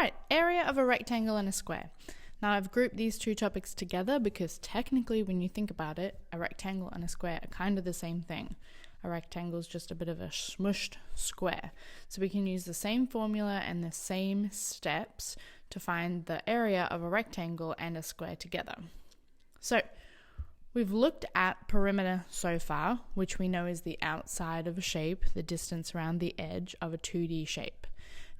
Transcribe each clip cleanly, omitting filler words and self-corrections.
right, area of a rectangle and a square. Now I've grouped these two topics together because technically when you think about it, a rectangle and a square are kind of the same thing. A rectangle is just a bit of a smushed square. So we can use the same formula and the same steps to find the area of a rectangle and a square together. So we've looked at perimeter so far, which we know is the outside of a shape, the distance around the edge of a 2D shape.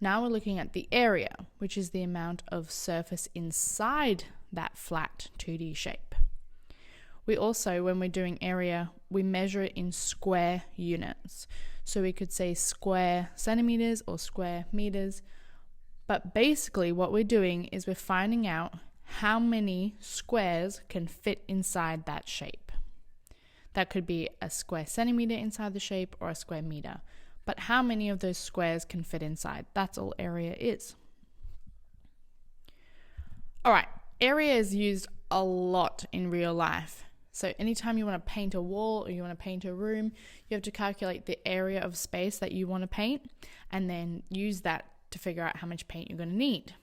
Now we're looking at the area, which is the amount of surface inside that flat 2D shape. We also, when we're doing area, we measure it in square units. So we could say square centimeters or square meters. But basically what we're doing is we're finding out how many squares can fit inside that shape. That could be a square centimeter inside the shape or a square meter. But how many of those squares can fit inside? That's all area is. All right, area is used a lot in real life. So anytime you want to paint a wall or you want to paint a room, you have to calculate the area of space that you want to paint and then use that to figure out how much paint you're going to need.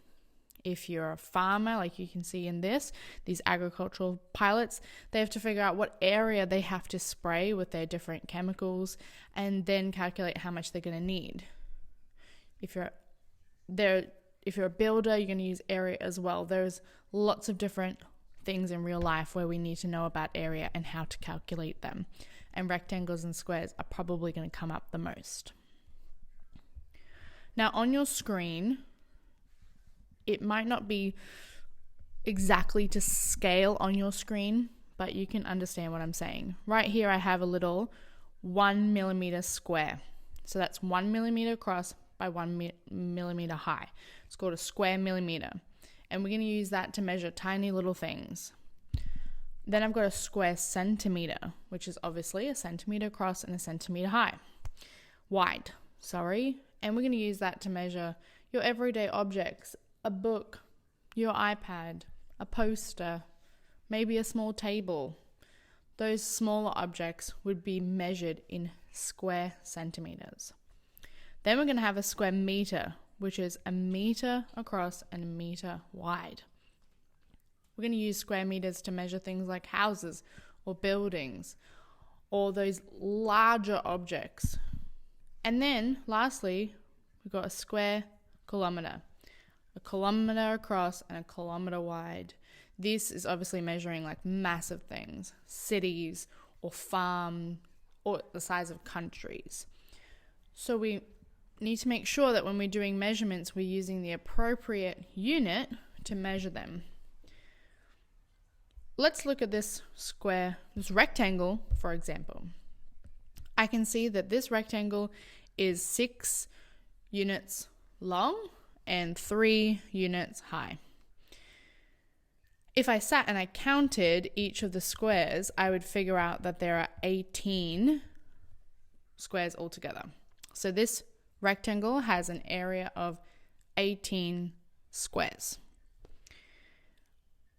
If you're a farmer, like you can see in these agricultural pilots, they have to figure out what area they have to spray with their different chemicals and then calculate how much they're going to need. If you're a builder, you're going to use area as well. There's lots of different things in real life where we need to know about area and how to calculate them. And rectangles and squares are probably going to come up the most. Now on your screen, it might not be exactly to scale on your screen, but you can understand what I'm saying. Right here I have a little 1 millimeter square. So that's 1 millimeter across by 1 millimeter high. It's called a square millimeter. And we're going to use that to measure tiny little things. Then I've got a square centimeter, which is obviously a centimeter across and a centimeter wide. And we're going to use that to measure your everyday objects, a book, your iPad, a poster, maybe a small table. Those smaller objects would be measured in square centimeters. Then we're going to have a square meter, which is a meter across and a meter wide. We're going to use square meters to measure things like houses or buildings or those larger objects. And then lastly, we've got a square kilometer. A kilometer across and a kilometer wide. This is obviously measuring like massive things, cities or farm or the size of countries. So we need to make sure that when we're doing measurements, we're using the appropriate unit to measure them. Let's look at this rectangle, for example. I can see that this rectangle is 6 units long and 3 units high. If I sat and I counted each of the squares, I would figure out that there are 18 squares altogether. So this rectangle has an area of 18 squares.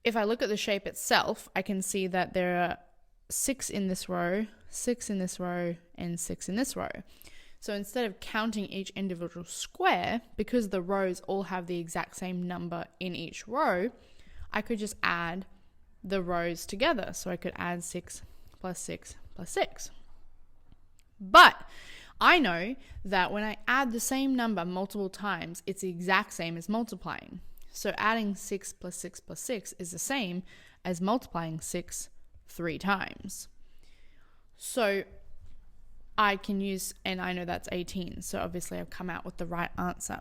If I look at the shape itself, I can see that there are 6 in this row, 6 in this row, and 6 in this row. So instead of counting each individual square, because the rows all have the exact same number in each row, I could just add the rows together. So I could add 6 plus 6 plus 6. But I know that when I add the same number multiple times, it's the exact same as multiplying. So adding 6 plus 6 plus 6 is the same as multiplying 6 3 times. So I can use, and I know that's 18, so obviously I've come out with the right answer.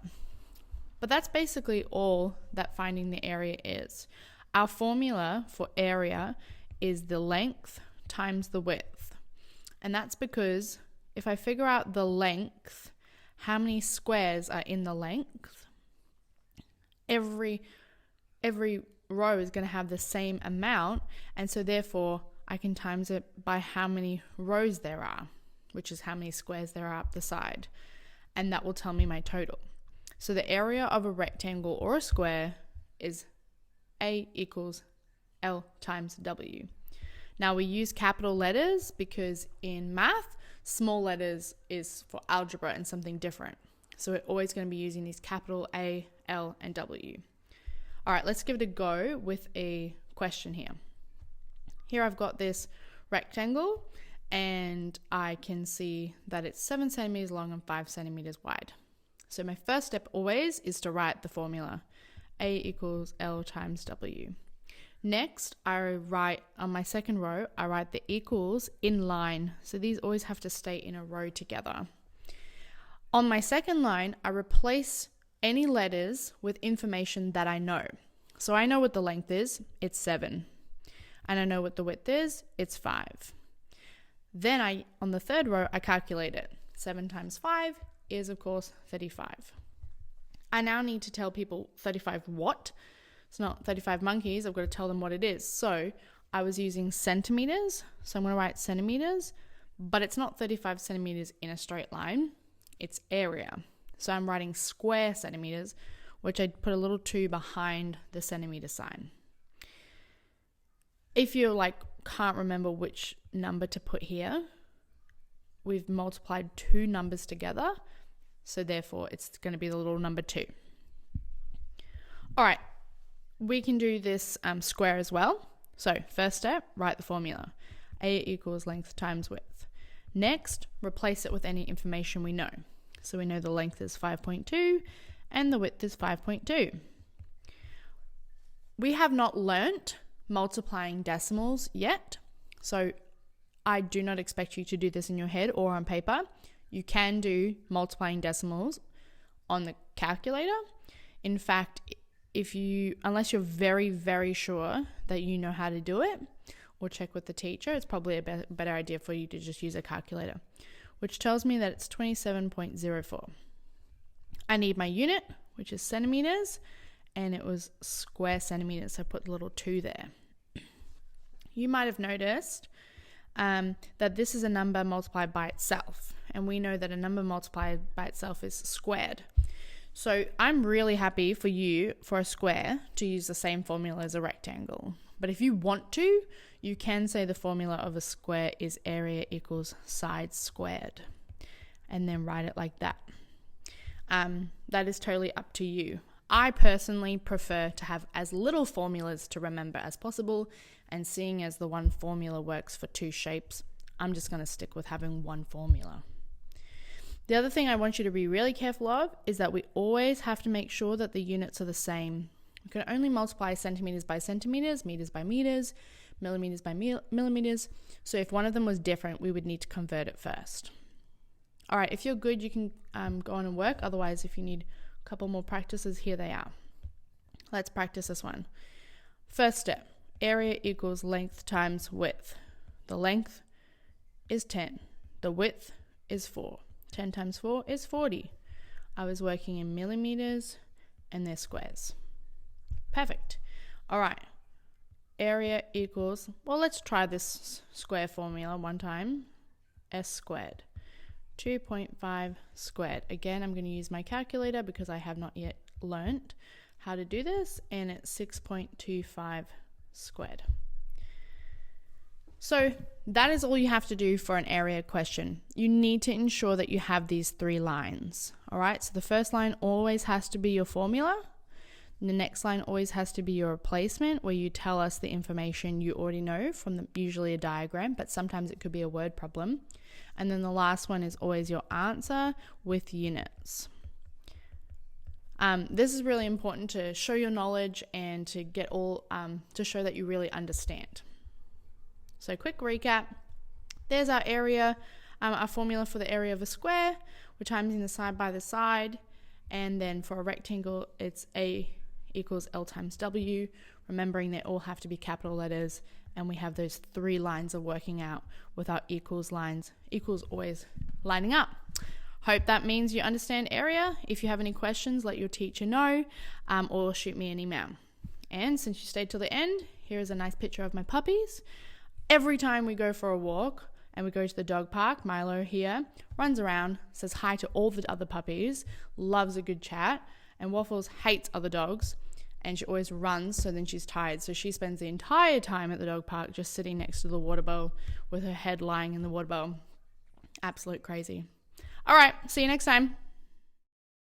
But that's basically all that finding the area is. Our formula for area is the length times the width. And that's because if I figure out the length, how many squares are in the length, every row is going to have the same amount, and so therefore I can times it by how many rows there are, which is how many squares there are up the side, and that will tell me my total. So the area of a rectangle or a square is A equals L times W. Now we use capital letters because in math, small letters is for algebra and something different. So we're always going to be using these capital A, L, and W. All right, let's give it a go with a question here. Here I've got this rectangle and I can see that it's 7 centimeters long and 5 centimeters wide. So my first step always is to write the formula. A equals L times W. Next, I write on my second row, I write the equals in line. So these always have to stay in a row together. On my second line, I replace any letters with information that I know. So I know what the length is, it's 7. And I know what the width is, it's 5. Then on the third row, I calculate it. 7 times 5 is, of course, 35. I now need to tell people 35 what? It's not 35 monkeys. I've got to tell them what it is. So I was using centimeters. So I'm going to write centimeters, but it's not 35 centimeters in a straight line. It's area. So I'm writing square centimeters, which I put a little 2 behind the centimeter sign. If you can't remember which number to put here, we've multiplied 2 numbers together. So therefore it's going to be the little number 2. All right, we can do this square as well. So first step, write the formula. A equals length times width. Next, replace it with any information we know. So we know the length is 5.2 and the width is 5.2. We have not learnt multiplying decimals yet. So I do not expect you to do this in your head or on paper. You can do multiplying decimals on the calculator. In fact, unless you're very, very sure that you know how to do it, or check with the teacher, it's probably a better idea for you to just use a calculator, which tells me that it's 27.04. I need my unit, which is centimeters, and it was square centimeters, so I put the little 2 there. You might have noticed that this is a number multiplied by itself, and we know that a number multiplied by itself is squared. So I'm really happy for you, for a square, to use the same formula as a rectangle. But if you want to, you can say the formula of a square is area equals sides squared, and then write it like that. That is totally up to you. I personally prefer to have as little formulas to remember as possible, and seeing as the one formula works for 2 shapes, I'm just going to stick with having one formula. The other thing I want you to be really careful of is that we always have to make sure that the units are the same. We can only multiply centimeters by centimeters, meters by meters, millimeters by millimeters. So if one of them was different, we would need to convert it first. All right, if you're good, you can go on and work. Otherwise, if you need a couple more practices, here they are. Let's practice this one. First step, area equals length times width. The length is 10. The width is 4. 10 times 4 is 40. I was working in millimeters and they're squares. Perfect. All right. Area equals, well, let's try this square formula one time. S squared. 2.5 squared. Again, I'm going to use my calculator because I have not yet learnt how to do this, and it's 6.25 squared. So that is all you have to do for an area question. You need to ensure that you have these 3 lines. All right, so the first line always has to be your formula. The next line always has to be your replacement, where you tell us the information you already know from usually a diagram, but sometimes it could be a word problem. And then the last one is always your answer with units. This is really important to show your knowledge and to get to show that you really understand. So quick recap, there's our area, our formula for the area of a square. We're timesing the side by the side, and then for a rectangle, it's A equals L times W, remembering they all have to be capital letters, and we have those 3 lines of working out with our equals lines, equals always lining up. Hope that means you understand area. If you have any questions, let your teacher know, or shoot me an email. And since you stayed till the end, here is a nice picture of my puppies. Every time we go for a walk and we go to the dog park, Milo here runs around, says hi to all the other puppies, loves a good chat, and Waffles hates other dogs, and she always runs, so then she's tired. So she spends the entire time at the dog park just sitting next to the water bowl with her head lying in the water bowl. Absolute crazy. All right, see you next time.